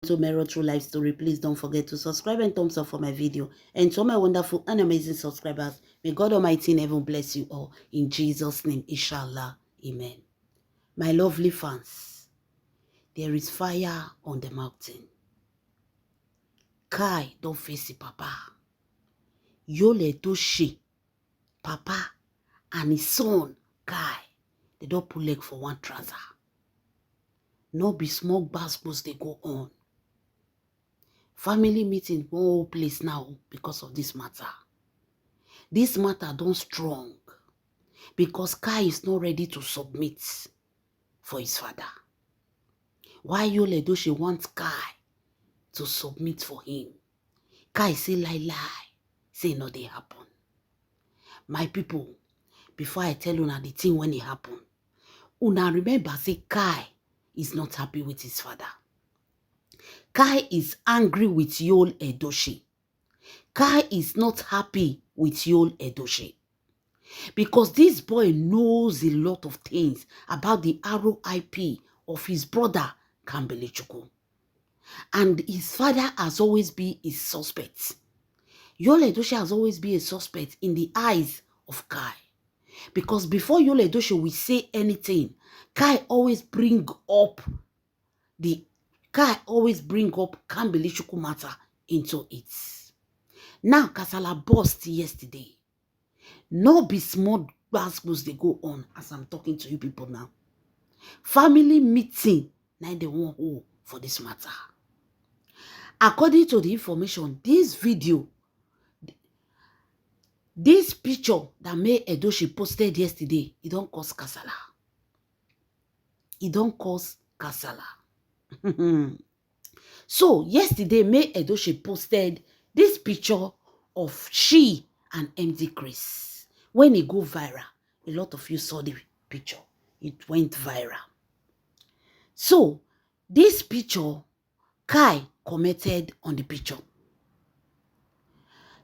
to Mero True Life Story. Please don't forget to subscribe and thumbs up for my video. And to all my wonderful and amazing subscribers, may God Almighty in heaven bless you all. In Jesus' name, inshallah. Amen. My lovely fans, there is fire on the mountain. Kai don't face it, Papa. Yul Edochie, Papa, and his son, Kai, they don't pull leg for one trouser. No be small basketballs they go on. Family meeting whole place now because of this matter. This matter don't strong because Kai is not ready to submit for his father. Why Yul Edochie wants Kai to submit for him? Kai say lie, say no they happen. My people, before I tell una the thing when it happen, una remember say Kai is not happy with his father. Kai is angry with Yul Edochie. Kai is not happy with Yul Edochie. Because this boy knows a lot of things about the RIP of his brother, Kambele-Chukwu. And his father has always been a suspect. Yul Edochie has always been a suspect in the eyes of Kai. Because before Yul Edochie will say anything, Kai always bring up Kambele-Chukwu matter into it. Now, Kasala burst yesterday. No be small basketballs they go on as I'm talking to you people now. Family meeting, now they want hold for this matter. According to the information, this video, this picture that May Edochie posted yesterday, it don't cause kasala. It don't cause kasala. So, yesterday, May Edochie posted this picture of she and MD Chris. When it go viral, a lot of you saw the picture. It went viral. So, this picture, Kai commented on the picture.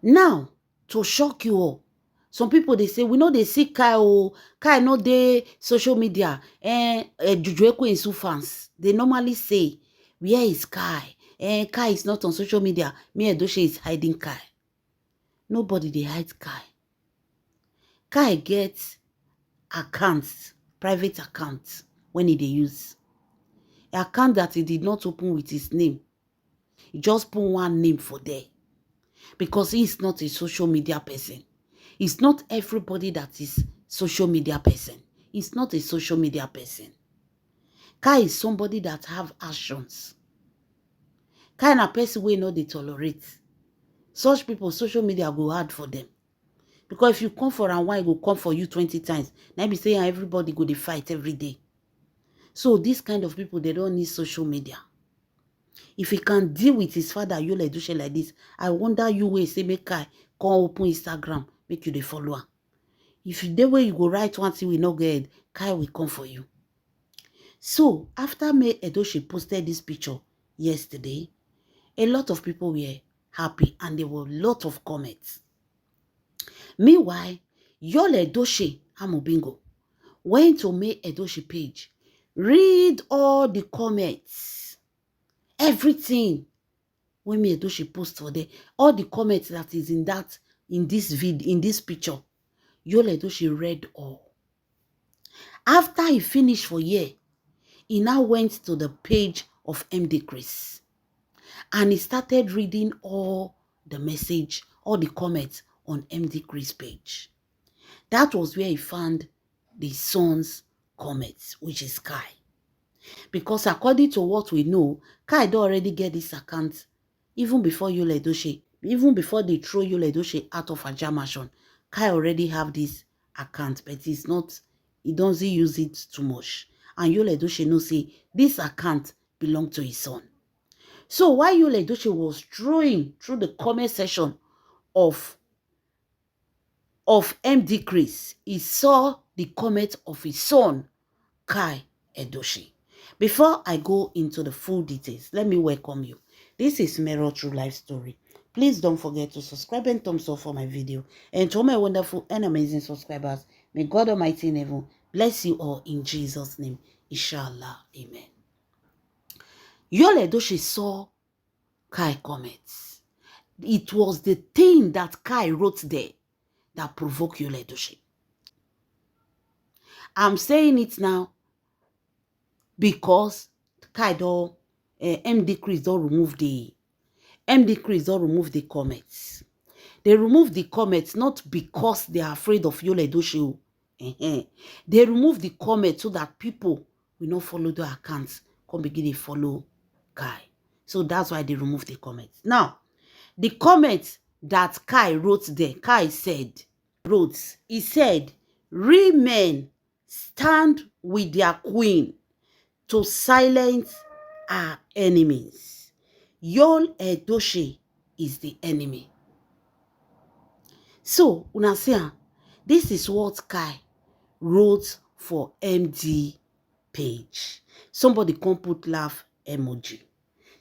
Now, to shock you all, some people, they say, we know they see Kai, oh, Kai no dey social media, Juju Ekwensu fans. They normally say, where is Kai? Kai is not on social media. May Edochie is hiding Kai. Nobody they hide Kai. Kai gets accounts, private accounts, when he dey use. An account that he did not open with his name. He just put one name for there. Because he is not a social media person. It's not everybody that is social media person. He's not a social media person. Kai is somebody that have actions. Kai na person wey no dey tolerate. Such people, social media go hard for them. Because if you come for and one, it will come for you 20 times. Now be saying everybody go dey fight every day. So this kind of people, they don't need social media. If he can deal with his father, Yul Edochie like this, I wonder you will say, make Kai come open Instagram, make you the follower. If you the way you go write one thing we no get, Kai will come for you. So after May Edochie posted this picture yesterday, a lot of people were happy and there were a lot of comments. Meanwhile, Yul Edochie Amobingo went to May Edochie page, read all the comments, everything when May Edochie post for there, all the comments that is in this picture, Yul Edochie read all. After he finished for year, he now went to the page of MD Chris and he started reading all the message, all the comments on MD Chris page. That was where he found the son's comments, which is Kai. Because according to what we know, Kai don't already get this account even before Yul Edochie, even before they throw Yul Edochie out of Ajah mansion. Kai already have this account, but it's not, he doesn't use it too much. And Yul Edochie knows say this account belongs to his son. So while Yul Edochie was throwing through the comment section of MD Chris, he saw the comment of his son, Kai Edochie. Before I go into the full details, let me welcome you. This is Mero True Life Story. Please don't forget to subscribe and thumbs up for my video. And to all my wonderful and amazing subscribers, may God Almighty in heaven bless you all in Jesus' name. Inshallah. Amen. Yul Edochie saw Kai comments. It was the thing that Kai wrote there that provoked Yul Edochie. I'm saying it now because Kai don't, MD Chris don't remove the comments. They remove the comments not because they are afraid of Yul Edochie. They remove the comments so that people will not follow the accounts, come begin to follow Kai. So that's why they remove the comments. Now, the comments that Kai wrote there, he said, real men stand with their queen to silence our enemies. Yul Edochie is the enemy. So, una see, this is what Kai wrote for MD page. Somebody can put laugh emoji.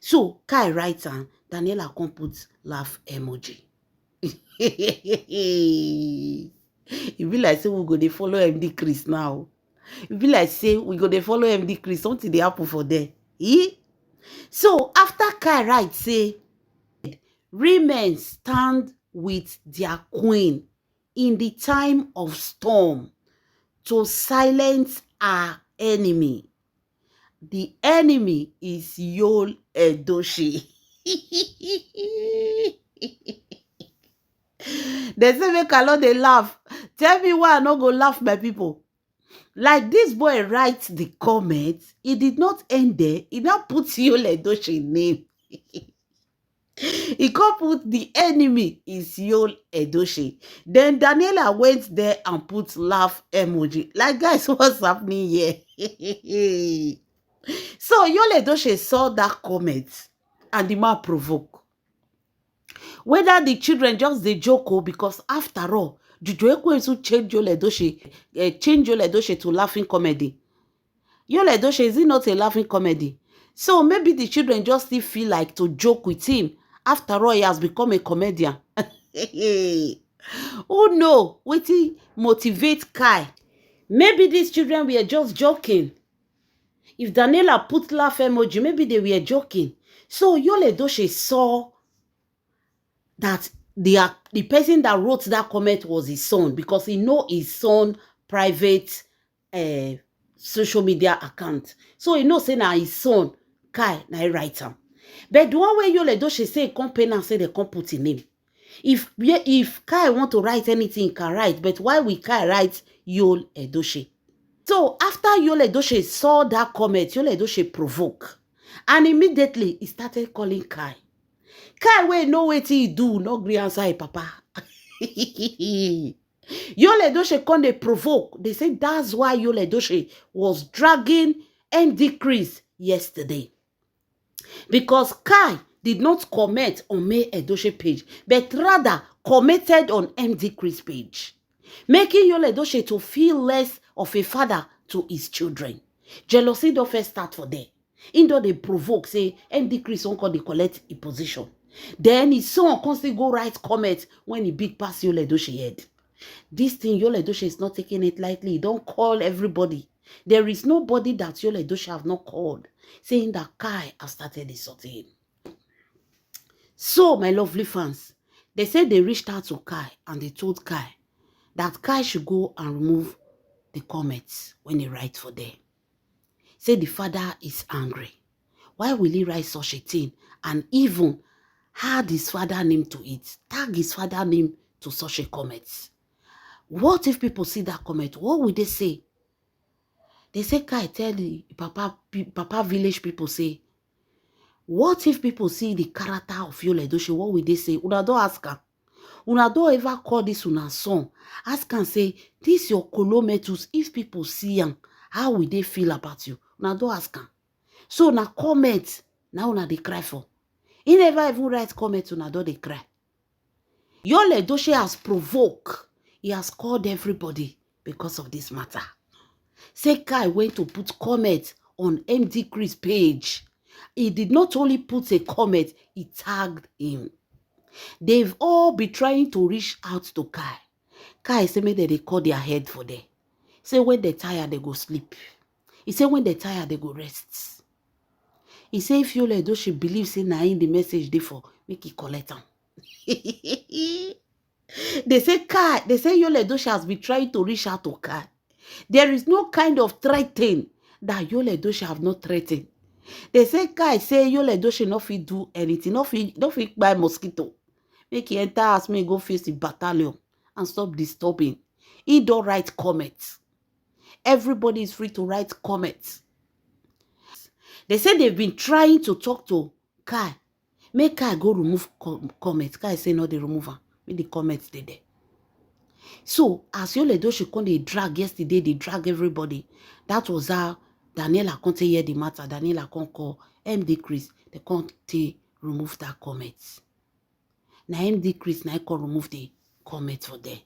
So, Kai writes and Daniela can put laugh emoji. E be like say we go dey follow MD Chris now. E be like say we go dey follow MD Chris, something dey happen for there. So, after Kai writes, say, women stand with their queen in the time of storm to silence our enemy. The enemy is Yul Edochie. They say make I no dey laugh. Tell me why I no go laugh, my people. Like this boy writes the comment, he did not end there. He now puts Yul Edochie name. He can't put the enemy is Yul Edochie. Then Daniela went there and put laugh emoji. Like, guys, what's happening here? So Yul Edochie saw that comment and the man provoke. Whether the children just they joke, because after all, Juju Ekwensu change Yul Edochie to laughing comedy. Yul Edochie, is it not a laughing comedy? So maybe the children just still feel like to joke with him. After all, he has become a comedian. Who know wetin motivate Kai? Maybe these children were just joking. If Daniela put laugh emoji, maybe they were joking. So Yul Edochie saw that the person that wrote that comment was his son, because he know his son private social media account. So he know say na his son, Kai, na he write am. But the one where Yul Edochie say he come pen and say they come put his name. If Kai want to write anything, he can write. But why will Kai write Yul Edochie? So after Yul Edochie saw that comment, Yul Edochie provoke. And immediately he started calling Kai. Kai wey know wetin he do, no gree answer him papa. Yul Edochie come dey provoke. They say that's why Yul Edochie was dragging MD Chris yesterday. Because Kai did not comment on May Edochie page, but rather commented on MD Chris page, making Yul Edochie to feel less of a father to his children. Jealousy don't first start for there. In though they provoke, say MD Chris won't call the collect a position. Then his son constantly go write comment when he big pass Yul Edochie head. This thing, Yul Edochie is not taking it lightly. He don't call everybody. There is nobody that Yul Edochie have not called, saying that Kai has started insulting him. So, my lovely fans, they said they reached out to Kai and they told Kai that Kai should go and remove the comments when he writes for them. Say the father is angry. Why will he write such a thing and even add his father name to it? Tag his father name to such a comment. What if people see that comment? What will they say? They say, Kai, tell the Papa village people, say, what if people see the character of Yul Edochie? What will they say? Una don't ask her. Una don't ever call this una son. Ask and say, this your kilometers. If people see him, how will they feel about you? Una don't ask her. So na comment, now una they cry for. He never even write comment, una don't they cry. Yul Edochie has provoked. He has called everybody because of this matter. Say Kai went to put comment on MD Chris page. He did not only put a comment, he tagged him. They've all been trying to reach out to Kai. Kai say maybe they call their head for them. Say when they're tired, they go sleep. He said when they're tired, they go rest. He say if Yul Edochie believe say na him the message dey for, make he collect am. They say Yul Edochie has been trying to reach out to Kai. There is no kind of threatening that Yul Edochie have not threatened. They say Kai say Yul Edochie no fit do anything, no fit buy mosquito. Make he enter house, make he go face the battalion and stop disturbing. He don't write comments. Everybody is free to write comments. They say they've been trying to talk to Kai. Make Kai go remove comments. Kai say no, they remove her. Make the comments they there. So, as Yul Edochie come they drag yesterday, they drag everybody. That was how Daniela can't hear the matter. Daniela can't call MD Chris. They can't remove that comments. Now MD Chris now can remove the comment for them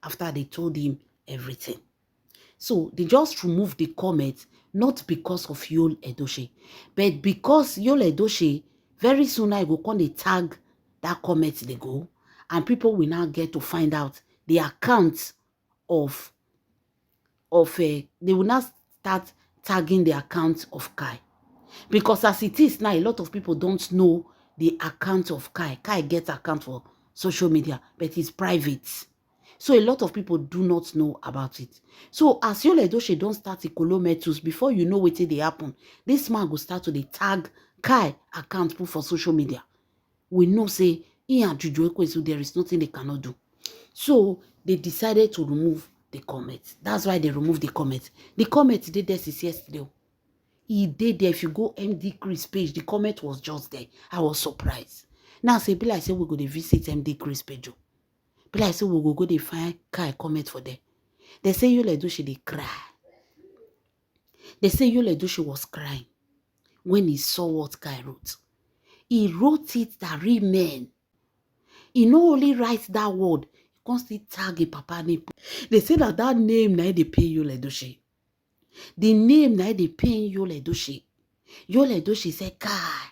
after they told him everything. So they just removed the comment, not because of Yul Edochie, but because Yul Edochie very soon I go come they tag that comment they go, and people will now get to find out the account of they will now start tagging the account of Kai. Because as it is now, a lot of people don't know the account of Kai. Kai gets account for social media, but it's private. So a lot of people do not know about it. So as Yul Edochie don't start Ikolo Metus, before you know wetin dey happen, this man go start to dey tag Kai account put for social media. We know say he and Juju Ekwesu, there is nothing they cannot do. So they decided to remove the comment. That's why they removed the comment. The comment did this since yesterday. He did there. If you go MD Chris page, the comment was just there. I was surprised. Now say, be like say we go to visit MD Chris page. Be like say we go to find Kai comment for them. They say Yul Edochie they cry. They say Yul Edochie was crying when he saw what Kai wrote. He wrote it that remain. He not only writes that word, he constantly tag a papa name. They say that name now they pay Yul Edochie. The name now they pay Yul Edochie. Yul Edochie said, Kai,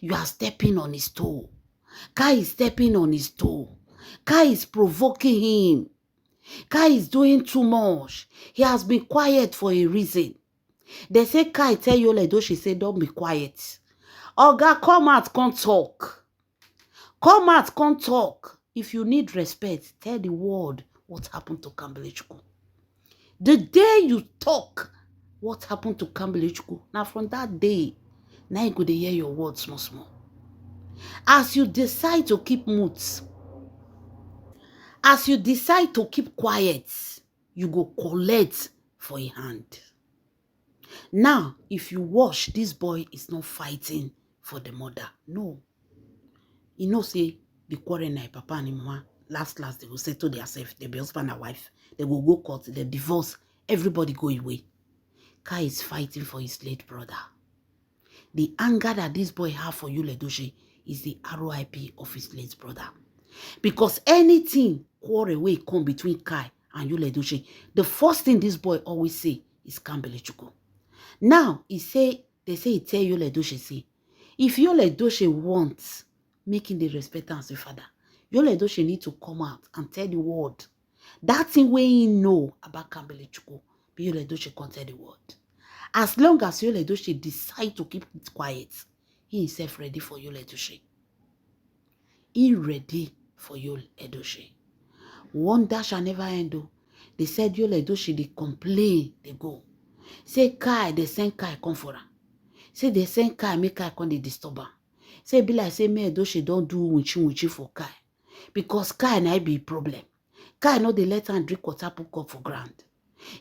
you are stepping on his toe. Kai is stepping on his toe. Kai is provoking him. Kai is doing too much. He has been quiet for a reason. They say Kai tell Yul Edochie, say, don't be quiet. Oga, come out, come talk. Come out, come talk. If you need respect, tell the world what happened to Kambele-Chukwu. The day you talk, what happened to Kambele-Chukwu, now from that day, now you go to hear your words small, small. As you decide to keep mute, as you decide to keep quiet, you go collect for a hand. Now, if you watch, this boy is not fighting for the mother. No. You know, say, the quarrel na papa and mama, last, they will settle themselves, they be husband and wife. They will go court, they divorce, everybody go away. Kai is fighting for his late brother. The anger that this boy have for Yul Edochie is the RIP of his late brother. Because anything quarrel way come between Kai and Yul Edochie, the first thing this boy always say is Kambele-Chukwu. Now, they say he tell Yul Edochie, say, if Yul Edochie wants making the respect as a father, Yul Edochie need to come out and tell the world that thing where he know about Kambele-Chukwu, but Yul Edochie can't tell the world. As long as Yul Edochie decide to keep it quiet, he himself ready for Yul Edochie. He ready for Yul Edochie. Wonder shall never end. Though. They said Yul Edochie, they complain, they go. Say Kai, they send Kai come for her. Say they send Kai, make Kai come they disturb her. Say be like say me Edochie don't do winchi for Kai. Because Kai na be a problem. Kai no they let her drink water put up for ground.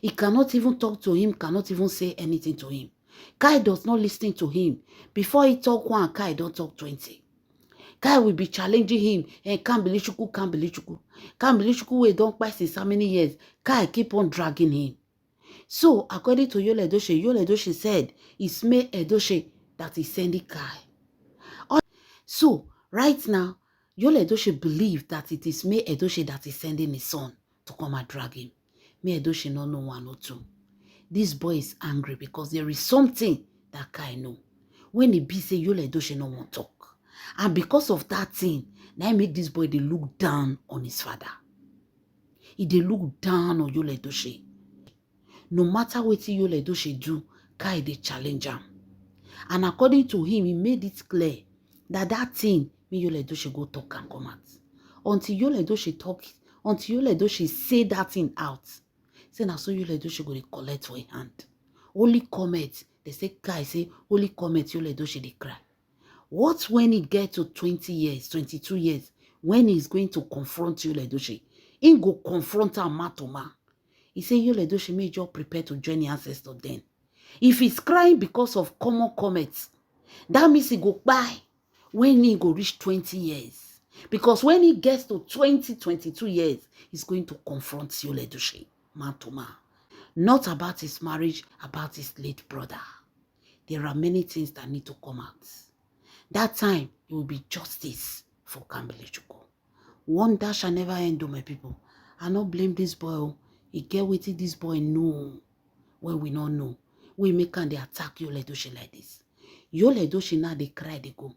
He cannot even talk to him, cannot even say anything to him. Kai does not listen to him. Before he talk one, Kai don't talk 20. Kai will be challenging him. And Kambele-Chukwu, Kambele-Chukwu. Kambele-Chukwu we don't pass since how many years. Kai keep on dragging him. So, according to Yul Edochie said, it's May Edochie that is sending Kai. So, right now, Yul Edochie believe that it is May Edochie that is sending his son to come and drag him. May Edochie no know one or two. This boy is angry because there is something that Kai know. When he be say Yul Edochie no want talk. And because of that thing, now make this boy they look down on his father. He they look down on Yul Edochie. No matter what Yul Edochie do, Kai they challenge him. And according to him, he made it clear that that thing, me Yul Edochie go talk and come out. Until Yul Edochie talk it, until Yul Edochie say that thing out, say na so Yul Edochie go dey collect for him hand. Only comment, they say, guys say, only comment Yul Edochie dey cry. What when he get to 20 years, 22 years, when he's going to confront Yul Edochie? He go confront her man to man. He say Yul Edochie may just prepare to join the ancestor then. If he's crying because of common comments, that means he go buy when he go reach 20 years. Because when he gets to 20, 22 years, he's going to confront Yul Edochie, man to man. Not about his marriage, about his late brother. There are many things that need to come out. That time, it will be justice for Kambili Chukwu. Wonder shall never end, my people. I don't blame this boy. He get wetin this boy know when we don't know. We make and they attack Yul Edochie like this. Yul Edochie now they cry, they go.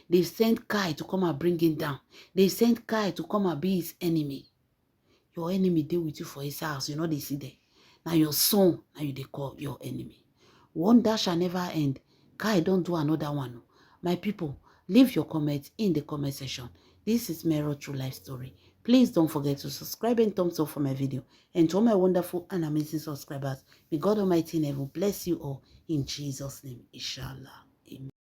They sent Kai to come and bring him down. They sent Kai to come and be his enemy. Your enemy deal with you for his house. You know they see there. Now your son, now you they call your enemy. Wonder shall never end. Kai don't do another one. My people, leave your comments in the comment section. This is Mero True Life Story. Please don't forget to subscribe and thumbs up for my video. And to all my wonderful and amazing subscribers, may God Almighty in heaven bless you all in Jesus' name, inshallah.